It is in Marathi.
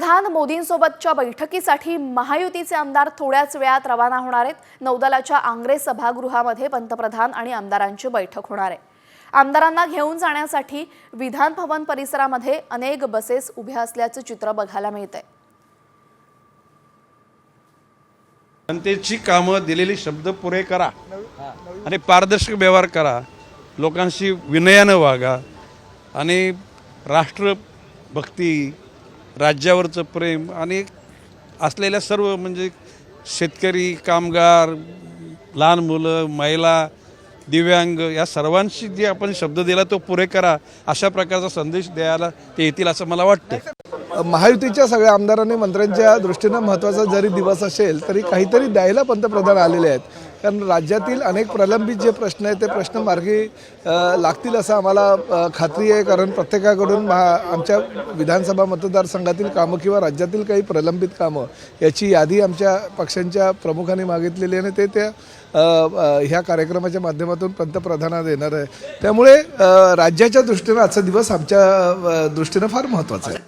पंतप्रधान मोदींसोबतच्या बैठकीसाठी महायुतीचे आमदार थोड्याच वेळात रवाना होणार आहेत। नौदलाच्या आंग्रे सभागृहामध्ये पंतप्रधान आणि आमदारांची बैठक होणार आहे। आमदारांना घेऊन जाण्यासाठी विधान भवन परिसरामध्ये अनेक बसेस उभ्या असल्याचे चित्र बघायला मिळते। जनतेची कामं दिलेली शब्द पुरे करा आणि पारदर्शक व्यवहार करा, लोकांशी विनयानं वागा आणि राष्ट्रभक्ती, राज्यावरचं प्रेम आणि असलेल्या सर्व म्हणजे शेतकरी, कामगार, लहान मुलं, महिला, दिव्यांग या सर्वांशी जे आपण शब्द दिला तो पुरे करा, अशा प्रकारचा संदेश द्यायला ते येतील असं मला वाटतं। महायुतीच्या सगळ्या आमदारांनी मंत्र्यांच्या दृष्टीने महत्त्वाचा जरी दिवस असेल तरी काहीतरी द्यायला पंतप्रधान आलेले आहेत, कारण राज्यातील अनेक प्रलंबित जे प्रश्न आहेत ते प्रश्न मार्गी लागतील असं आम्हाला खात्री आहे। कारण प्रत्येकाकडून आमच्या विधानसभा मतदारसंघातील कामं किंवा राज्यातील काही प्रलंबित कामं याची यादी आमच्या पक्षांच्या प्रमुखांनी मागितलेली आहे आणि ते ह्या कार्यक्रमाच्या माध्यमातून पंतप्रधानांना देणार आहे। त्यामुळे राज्याच्या दृष्टीने आजचा दिवस आमच्या दृष्टीने फार महत्त्वाचा आहे।